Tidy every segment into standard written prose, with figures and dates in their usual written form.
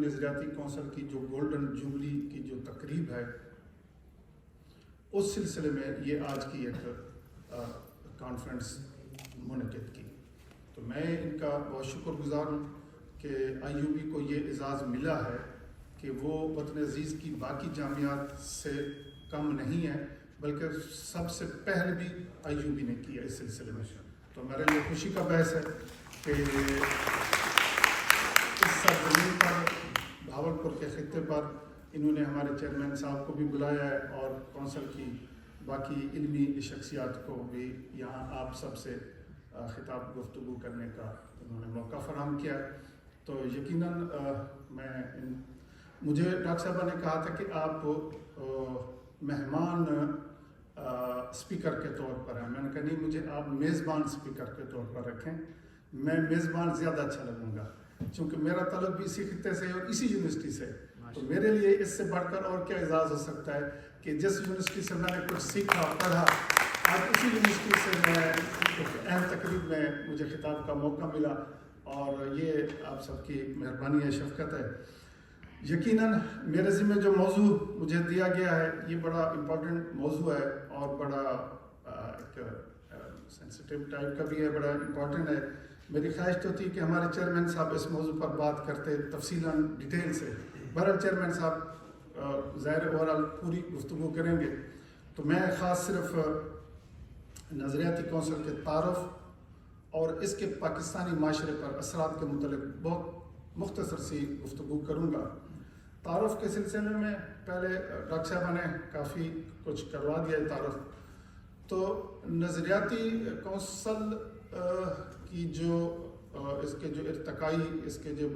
نظریاتی کونسل کی جو گولڈن جوبلی کی جو تقریب ہے اس سلسلے میں یہ آج کی ایک کانفرنس منعقد کی، تو میں ان کا بہت شکر گزار ہوں کہ IUB کو یہ اعزاز ملا ہے کہ وہ وطن عزیز کی باقی جامعات سے کم نہیں ہے، بلکہ سب سے پہلے بھی IUB نے کیا اس سلسلے میں، تو میرے لیے خوشی کا بحث ہے کہ اس سرزمین پر بھاولپور کے خطے پر انہوں نے ہمارے چیئرمین صاحب کو بھی بلایا ہے اور کونسل کی باقی علمی شخصیات کو بھی یہاں آپ سب سے خطاب گفتگو کرنے کا انہوں نے موقع فراہم کیا، تو یقیناً مجھے ڈاکٹر صاحبہ نے کہا تھا کہ آپ مہمان اسپیکر کے طور پر ہیں، میں نے کہا نہیں، مجھے آپ میزبان اسپیکر کے طور پر رکھیں، میں میزبان زیادہ اچھا لگوں گا چونکہ میرا تعلق بھی اسی خطے سے اور اسی یونیورسٹی سے، تو میرے لیے اس سے بڑھ کر اور کیا اعزاز ہو سکتا ہے کہ جس یونیورسٹی سے میں نے کچھ سیکھا پڑھا، آج اسی یونیورسٹی سے میں اہم تقریب میں مجھے خطاب کا موقع ملا، اور یہ آپ سب کی مہربانی ہے، شفقت ہے۔ یقیناً میرے ذمہ جو موضوع مجھے دیا گیا ہے یہ بڑا امپورٹنٹ موضوع ہے اور بڑا ایک سینسٹیو ٹائپ کا بھی ہے، بڑا امپورٹنٹ ہے۔ میری خواہش تو تھی کہ ہمارے چیئرمین صاحب اس موضوع پر بات کرتے تفصیلاً ڈیٹیل سے، بہرحال چیئرمین صاحب ظاہر اوورال پوری گفتگو کریں گے، تو میں خاص صرف نظریاتی کونسل کے تعارف اور اس کے پاکستانی معاشرے پر اثرات کے متعلق بہت مختصر سی گفتگو کروں گا۔ تعارف کے سلسلے میں پہلے ڈاکٹر صاحبہ نے کافی کچھ کروا دیا ہے تعارف، تو نظریاتی کونسل کی جو اس کے جو ارتقائی اس کے جو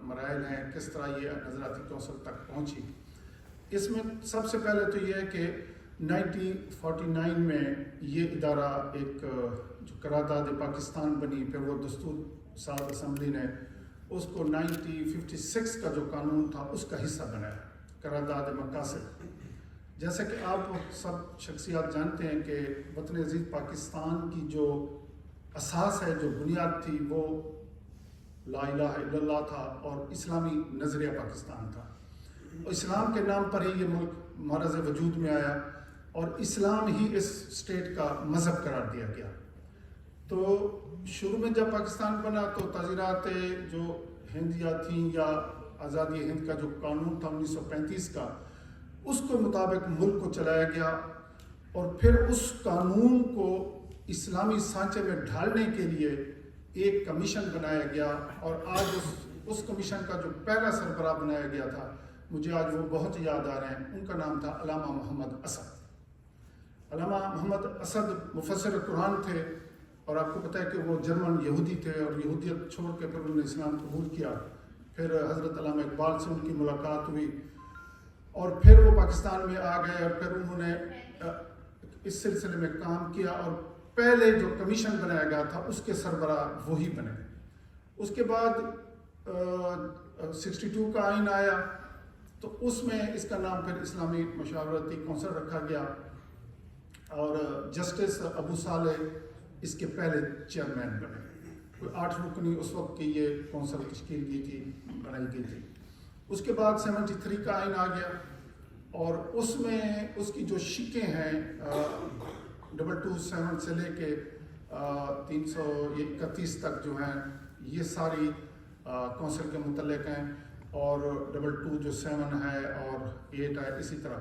مراحل ہیں، کس طرح یہ نظریاتی کونسل تک پہنچی، اس میں سب سے پہلے تو یہ ہے کہ 1949 میں یہ ادارہ ایک جو قرارداد پاکستان بنی، پھر وہ دستور ساز اسمبلی نے اس کو 1956 کا جو قانون تھا اس کا حصہ بنایا، قرارداد مقاصد۔ جیسا کہ آپ سب شخصیات جانتے ہیں کہ وطن عزیز پاکستان کی جو اساس ہے، جو بنیاد تھی، وہ لا الہ الا اللہ تھا اور اسلامی نظریہ پاکستان تھا۔ اسلام کے نام پر ہی یہ ملک معرض وجود میں آیا اور اسلام ہی اس اسٹیٹ کا مذہب قرار دیا گیا۔ تو شروع میں جب پاکستان بنا تو تعزیرات جو ہندیہ تھیں یا آزادی ہند کا جو قانون تھا 1935 کا، اس کے مطابق ملک کو چلایا گیا، اور پھر اس قانون کو اسلامی سانچے میں ڈھالنے کے لیے ایک کمیشن بنایا گیا، اور آج اس کمیشن کا جو پہلا سربراہ بنایا گیا تھا، مجھے آج وہ بہت یاد آ رہے ہیں، ان کا نام تھا علامہ محمد اسد۔ علامہ محمد اسد مفسر قرآن تھے، اور آپ کو پتہ ہے کہ وہ جرمن یہودی تھے، اور یہودیت چھوڑ کے پھر انہوں نے اسلام قبول کیا، پھر حضرت علامہ اقبال سے ان کی ملاقات ہوئی، اور پھر وہ پاکستان میں آ گئے، اور پھر انہوں نے اس سلسلے میں کام کیا، اور پہلے جو کمیشن بنایا گیا تھا اس کے سربراہ وہی بنے۔ اس کے بعد 62 کا آئین آیا، تو اس میں اس کا نام پھر اسلامی مشاورتی کونسل رکھا گیا، اور جسٹس ابو صالح اس کے پہلے چیئرمین بنے۔ کوئی 8 رکنی اس وقت کی یہ کونسل تشکیل کی تھی، بنائی گئی تھی۔ اس کے بعد 73 کا آئین آ گیا، اور اس میں اس کی جو شقیں ہیں 227 سے لے کے 331 تک جو ہیں، یہ ساری کونسل کے متعلق ہیں، اور 22 جو 7 ہے اور 8 ہے، اسی طرح۔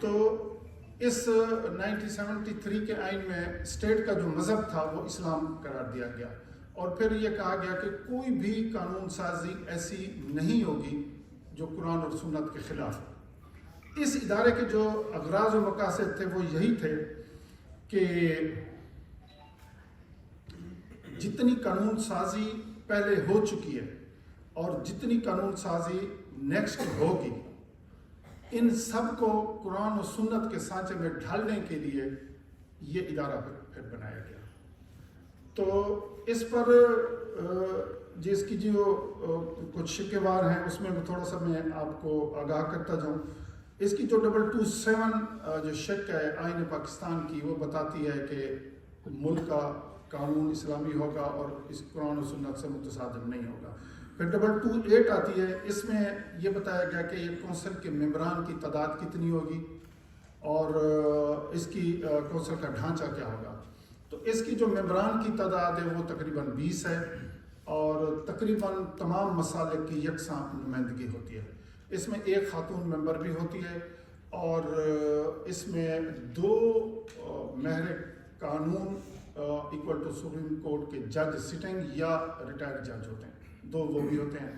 تو اس 1973 کے آئین میں اسٹیٹ کا جو مذہب تھا وہ اسلام قرار دیا گیا، اور پھر یہ کہا گیا کہ کوئی بھی قانون سازی ایسی نہیں ہوگی جو قرآن اور سنت کے خلاف ہو۔ اس ادارے کے جو اغراض و مقاصد تھے وہ یہی تھے کہ جتنی قانون سازی پہلے ہو چکی ہے اور جتنی قانون سازی نیکسٹ ہوگی، ان سب کو قرآن و سنت کے سانچے میں ڈھالنے کے لیے یہ ادارہ پھر بنایا گیا۔ تو اس پر جس کی جو کچھ شکوار ہیں اس میں تھوڑا سا میں آپ کو آگاہ کرتا جاؤں۔ اس کی جو 227 جو شک ہے آئین پاکستان کی، وہ بتاتی ہے کہ ملک کا قانون اسلامی ہوگا اور اس قرآن و سنت سے متصادم نہیں ہوگا۔ پھر 228 آتی ہے، اس میں یہ بتایا گیا کہ یہ کونسل کے ممبران کی تعداد کتنی ہوگی اور اس کی کونسل کا ڈھانچہ کیا ہوگا۔ تو اس کی جو ممبران کی تعداد ہے وہ تقریباً 20 ہے اور تقریباً تمام مسالک کی یکساں نمائندگی ہوتی ہے۔ اس میں ایک خاتون ممبر بھی ہوتی ہے اور اس میں 2 ماہر قانون ایکول ٹو سپریم کورٹ کے جج سٹنگ یا ریٹائرڈ جج ہوتے ہیں، 2 وہ بھی ہوتے ہیں،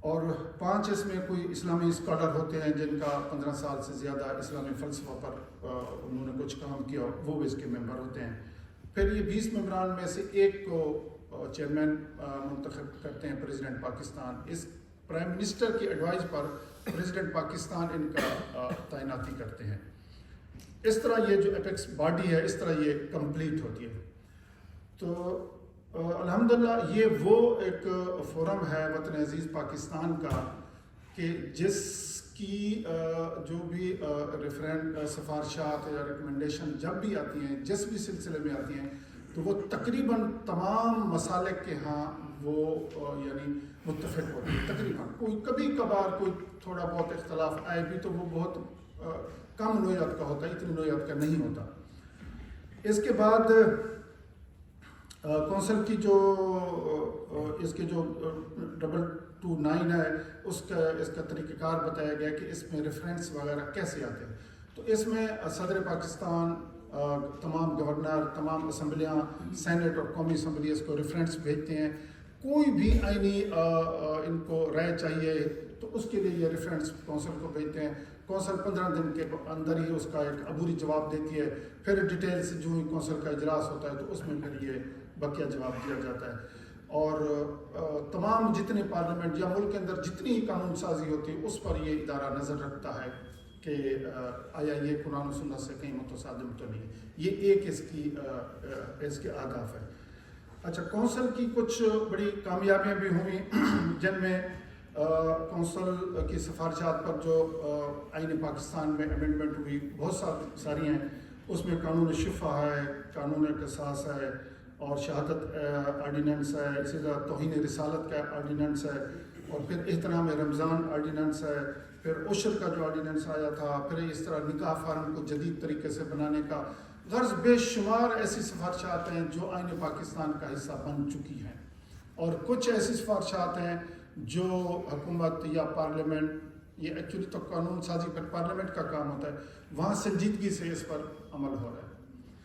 اور 5 اس میں کوئی اسلامی اسکالر ہوتے ہیں جن کا 15 سال سے زیادہ اسلامی فلسفہ پر انہوں نے کچھ کام کیا، وہ بھی اس کے ممبر ہوتے ہیں۔ پھر یہ 20 ممبران میں سے ایک کو چیئرمین منتخب کرتے ہیں پریزیڈنٹ پاکستان۔ اس پرائم منسٹر کی ایڈوائز پر پریزیڈنٹ پاکستان ان کا تعیناتی کرتے ہیں۔ اس طرح یہ جو اپیکس باڈی ہے اس طرح یہ کمپلیٹ ہوتی ہے۔ تو الحمدللہ یہ وہ ایک فورم ہے وطن عزیز پاکستان کا کہ جس کی جو بھی سفارشات یا ریکمنڈیشن جب بھی آتی ہیں، جس بھی سلسلے میں آتی ہیں، تو وہ تقریباً تمام مسالک کے ہاں وہ یعنی متفق ہوتی ہے۔ تقریباً کوئی کبھی کبھار کوئی تھوڑا بہت اختلاف آئے بھی تو وہ بہت کم نوعیت کا ہوتا ہے، اتنی نوعیت کا نہیں ہوتا۔ اس کے بعد کونسل کی جو اس کے جو 229 ہے اس کا طریقہ کار بتایا گیا کہ اس میں ریفرنس وغیرہ کیسے آتے ہیں۔ تو اس میں صدر پاکستان، تمام گورنر، تمام اسمبلیاں، سینٹ اور قومی اسمبلی اس کو ریفرنس بھیجتے ہیں۔ کوئی بھی آئینی ان کو رائے چاہیے تو اس کے لیے یہ ریفرنس کونسل کو بھیجتے ہیں۔ کونسل 15 دن کے اندر ہی اس کا ایک عبوری جواب دیتی ہے، پھر ڈیٹیل سے جو ہی کونسل کا اجلاس ہوتا ہے تو اس میں پھر یہ بقیہ جواب دیا جاتا ہے۔ اور تمام جتنے پارلیمنٹ یا ملک کے اندر جتنی ہی قانون سازی ہوتی ہے اس پر یہ ادارہ نظر رکھتا ہے کہ آیا یہ قرآن و سنت سے کہیں متصادم تو نہیں۔ یہ ایک اس کے اہداف ہے۔ اچھا، کونسل کی کچھ بڑی کامیابیاں بھی ہوئیں جن میں کونسل کی سفارشات پر جو آئین پاکستان میں امینڈمنٹ ہوئی بہت ساری ہیں۔ اس میں قانون شفا ہے، قانون قصاص ہے اور شہادت آرڈیننس ہے، اسی طرح توہین رسالت کا آرڈیننس ہے، اور پھر احترام رمضان آرڈیننس ہے، پھر عشر کا جو آرڈیننس آیا تھا، پھر اس طرح نکاح فارم کو جدید طریقے سے بنانے کا غرض بے شمار ایسی سفارشات ہیں جو آئین پاکستان کا حصہ بن چکی ہیں، اور کچھ ایسی سفارشات ہیں جو حکومت یا پارلیمنٹ، یہ ایکچولی تو قانون سازی پر پارلیمنٹ کا کام ہوتا ہے، وہاں سنجیدگی سے اس پر عمل ہو رہا ہے۔